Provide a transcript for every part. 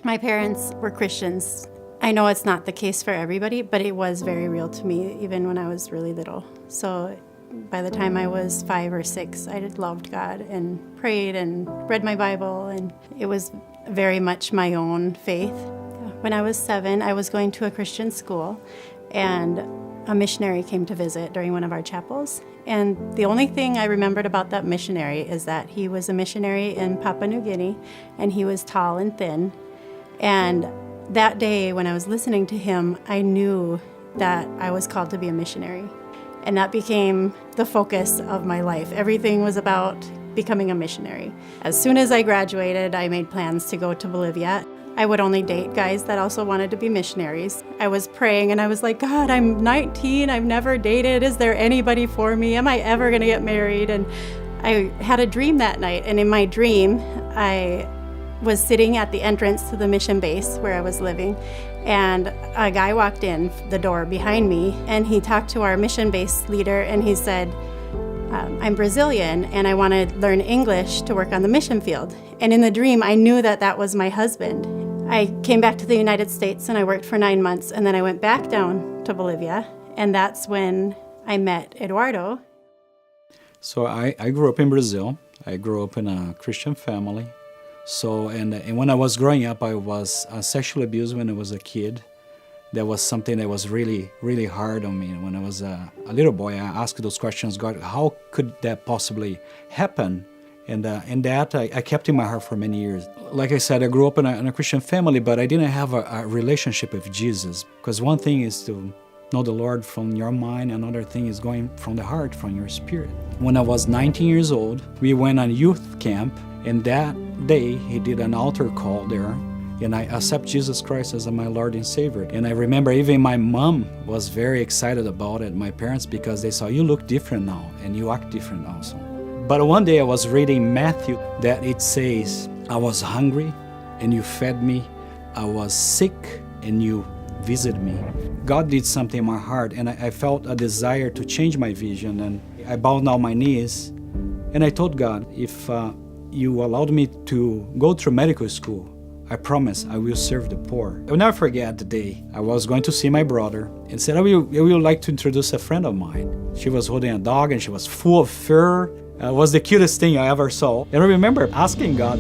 My parents were Christians. I know it's not the case for everybody, but it was very real to me even when I was really little. So by the time I was 5 or 6, I just loved God and prayed and read my Bible, and it was very much my own faith. When I was 7, I was going to a Christian school, and a missionary came to visit during one of our chapels. And the only thing I remembered about that missionary is that he was a missionary in Papua New Guinea, and he was tall and thin. And that day when I was listening to him, I knew that I was called to be a missionary. And that became the focus of my life. Everything was about becoming a missionary. As soon as I graduated, I made plans to go to Bolivia. I would only date guys that also wanted to be missionaries. I was praying and I was like, God, I'm 19, I've never dated. Is there anybody for me? Am I ever gonna get married? And I had a dream that night, and in my dream, I was sitting at the entrance to the mission base where I was living, and a guy walked in the door behind me, and he talked to our mission base leader, and he said, I'm Brazilian and I want to learn English to work on the mission field. And in the dream, I knew that that was my husband. I came back to the United States and I worked for 9 months, and then I went back down to Bolivia, and that's when I met Eduardo. So I grew up in Brazil. I grew up in a Christian family. So, and when I was growing up, I was sexually abused when I was a kid. That was something that was really, really hard on me. When I was a little boy, I asked those questions, God, how could that possibly happen? And that I kept in my heart for many years. Like I said, I grew up in a Christian family, but I didn't have a relationship with Jesus. Because one thing is to know the Lord from your mind, another thing is going from the heart, from your spirit. When I was 19 years old, we went on youth camp, and that day he did an altar call there, and I accepted Jesus Christ as my Lord and Savior. And I remember even my mom was very excited about it, my parents, because they saw, you look different now, and you act different also. But one day I was reading Matthew that it says, I was hungry and you fed me, I was sick and you visited me. God did something in my heart, and I felt a desire to change my vision, and I bowed down my knees and I told God, if you allowed me to go through medical school, I promise I will serve the poor. I will never forget the day I was going to see my brother and said, I would like to introduce a friend of mine. She was holding a dog and she was full of fur. It was the cutest thing I ever saw. And I remember asking God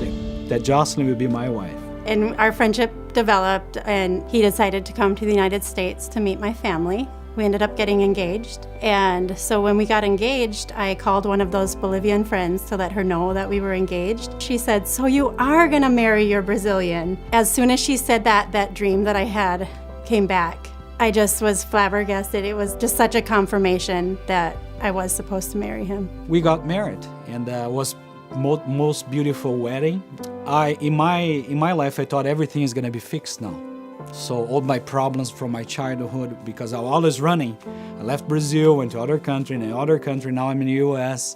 that Jocelyn would be my wife. And our friendship developed, and he decided to come to the United States to meet my family. We ended up getting engaged. And so when we got engaged, I called one of those Bolivian friends to let her know that we were engaged. She said, so you are gonna marry your Brazilian. As soon as she said that, that dream that I had came back. I just was flabbergasted. It was just such a confirmation that I was supposed to marry him. We got married, and it was most beautiful wedding. In my life, I thought everything is gonna be fixed now. So all my problems from my childhood, because I was always running. I left Brazil, went to other country, and another country, now I'm in the US.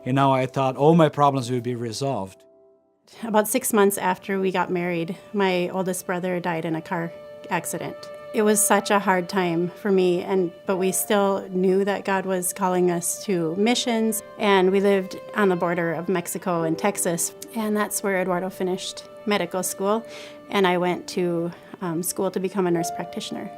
And now I thought all my problems would be resolved. About 6 months after we got married, my oldest brother died in a car accident. It was such a hard time for me, but we still knew that God was calling us to missions, and we lived on the border of Mexico and Texas, and that's where Eduardo finished medical school, and I went to school to become a nurse practitioner.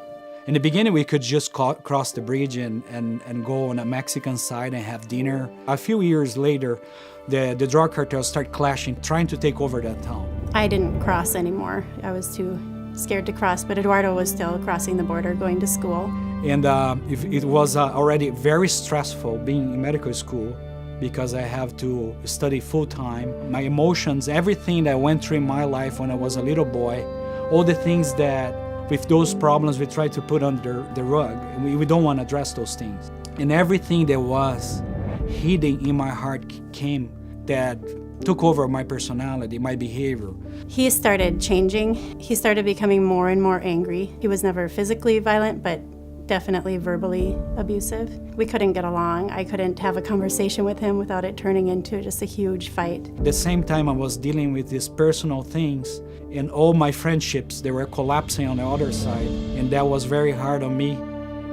In the beginning, we could just cross the bridge and go on a Mexican side and have dinner. A few years later, the drug cartels started clashing, trying to take over that town. I didn't cross anymore. I was too scared to cross, but Eduardo was still crossing the border, going to school. And it was already very stressful being in medical school, because I have to study full-time. My emotions, everything that went through in my life when I was a little boy, all the things that with those problems we try to put under the rug, and we don't want to address those things. And everything that was hidden in my heart came, that took over my personality, my behavior. He started changing. He started becoming more and more angry. He was never physically violent, but definitely verbally abusive. We couldn't get along. I couldn't have a conversation with him without it turning into just a huge fight. At the same time I was dealing with these personal things, and all my friendships, they were collapsing on the other side, and that was very hard on me.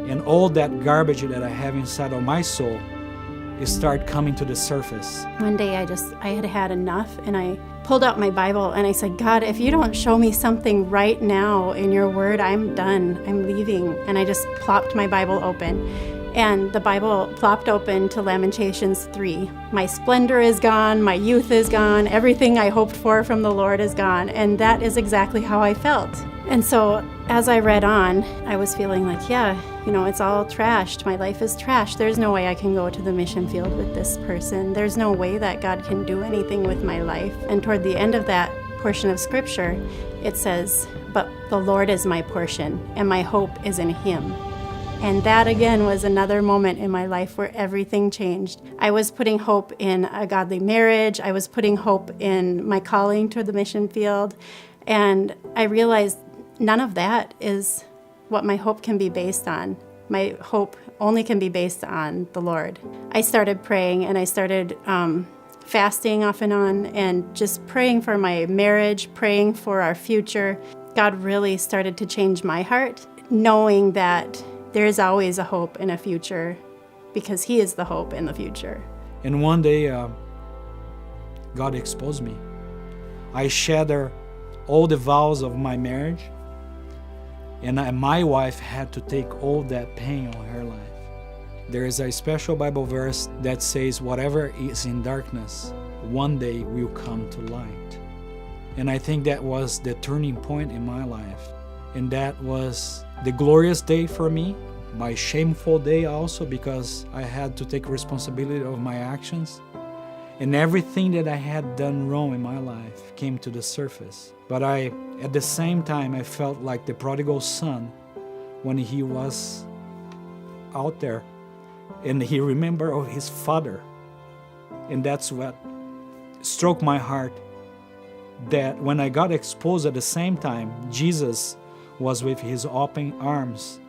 And all that garbage that I have inside of my soul start coming to the surface. One day I had had enough, and I pulled out my Bible and I said, God, if you don't show me something right now in your word, I'm done. I'm leaving. And I just plopped my Bible open. And the Bible plopped open to Lamentations 3. My splendor is gone, my youth is gone, everything I hoped for from the Lord is gone. And that is exactly how I felt. And so as I read on, I was feeling like, it's all trashed. My life is trashed. There's no way I can go to the mission field with this person. There's no way that God can do anything with my life. And toward the end of that portion of scripture, it says, but the Lord is my portion, and my hope is in him. And that again was another moment in my life where everything changed. I was putting hope in a godly marriage. I was putting hope in my calling to the mission field. And I realized none of that is what my hope can be based on. My hope only can be based on the Lord. I started praying, and I started fasting off and on, and just praying for my marriage, praying for our future. God really started to change my heart, knowing that there is always a hope in a future because he is the hope in the future. And one day, God exposed me. I shattered all the vows of my marriage, and my wife had to take all that pain on her life. There is a special Bible verse that says, whatever is in darkness, one day will come to light. And I think that was the turning point in my life. And that was the glorious day for me, my shameful day also, because I had to take responsibility of my actions. And everything that I had done wrong in my life came to the surface. But at the same time, I felt like the prodigal son when he was out there and he remembered of his father. And that's what struck my heart, that when I got exposed at the same time, Jesus was with his open arms,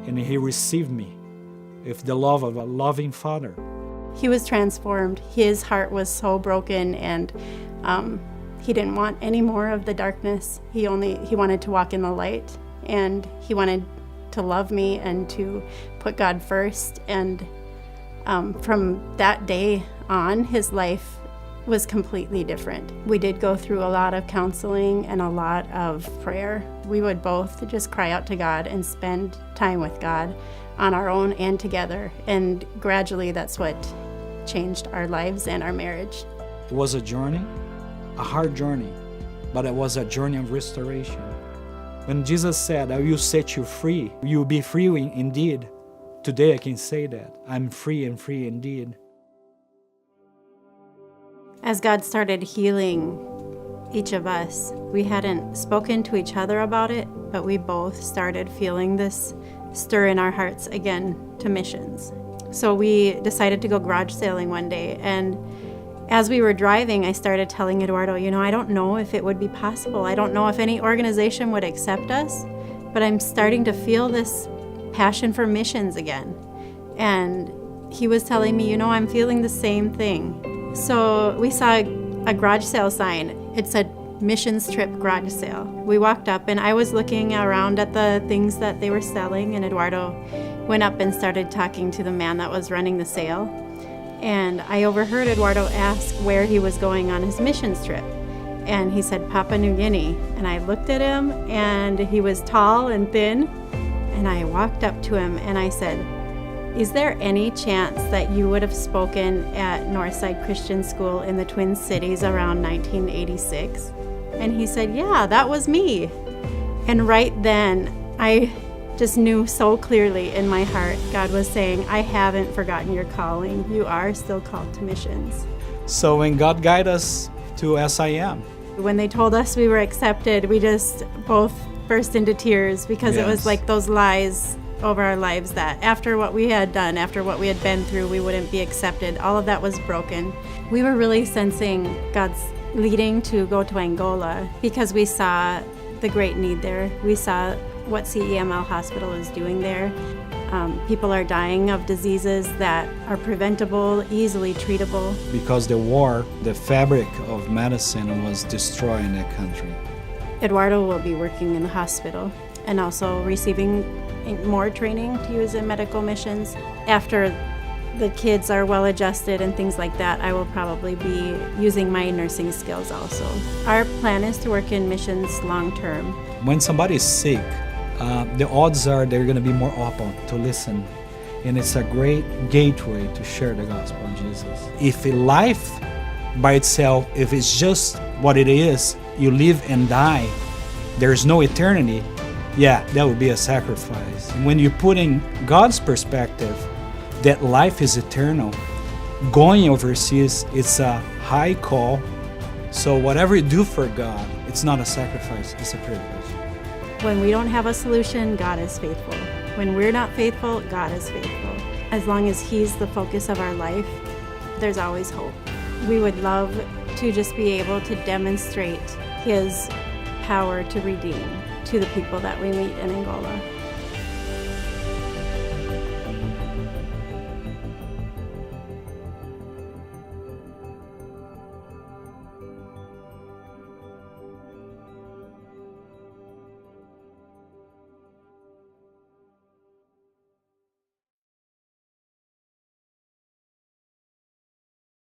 and he received me with the love of a loving father. He was transformed. His heart was so broken, and he didn't want any more of the darkness. He wanted to walk in the light, and he wanted to love me and to put God first. And from that day on, his life was completely different. We did go through a lot of counseling and a lot of prayer. We would both just cry out to God and spend time with God on our own and together. And gradually that's what changed our lives and our marriage. It was a journey, a hard journey, but it was a journey of restoration. When Jesus said, I will set you free, you will be free indeed. Today I can say that. I'm free and free indeed. As God started healing each of us, we hadn't spoken to each other about it, but we both started feeling this stir in our hearts again to missions. So we decided to go garage sailing one day, and as we were driving, I started telling Eduardo, I don't know if it would be possible. I don't know if any organization would accept us, but I'm starting to feel this passion for missions again. And he was telling me, I'm feeling the same thing. So we saw a garage sale sign. It said missions trip garage sale. We walked up, and I was looking around at the things that they were selling, and Eduardo went up and started talking to the man that was running the sale. And I overheard Eduardo ask where he was going on his missions trip. And he said, Papua New Guinea. And I looked at him, and he was tall and thin. And I walked up to him and I said, is there any chance that you would have spoken at Northside Christian School in the Twin Cities around 1986? And he said, yeah, that was me. And right then, I just knew so clearly in my heart, God was saying, I haven't forgotten your calling. You are still called to missions. So when God guided us to SIM, when they told us we were accepted, we just both burst into tears because It was like those lies over our lives that after what we had done, after what we had been through, we wouldn't be accepted. All of that was broken. We were really sensing God's leading to go to Angola because we saw the great need there. We saw what CEML hospital is doing there. People are dying of diseases that are preventable, easily treatable. Because the war, the fabric of medicine was destroyed in that country. Eduardo will be working in the hospital and also receiving more training to use in medical missions. After the kids are well adjusted and things like that, I will probably be using my nursing skills also. Our plan is to work in missions long term. When somebody is sick, the odds are they're going to be more open to listen. And it's a great gateway to share the gospel of Jesus. If a life by itself, if it's just what it is, you live and die, there's no eternity, yeah, that would be a sacrifice. When you put in God's perspective, that life is eternal, going overseas, it's a high call. So whatever you do for God, it's not a sacrifice, it's a privilege. When we don't have a solution, God is faithful. When we're not faithful, God is faithful. As long as He's the focus of our life, there's always hope. We would love to just be able to demonstrate His power to redeem to the people that we meet in Angola.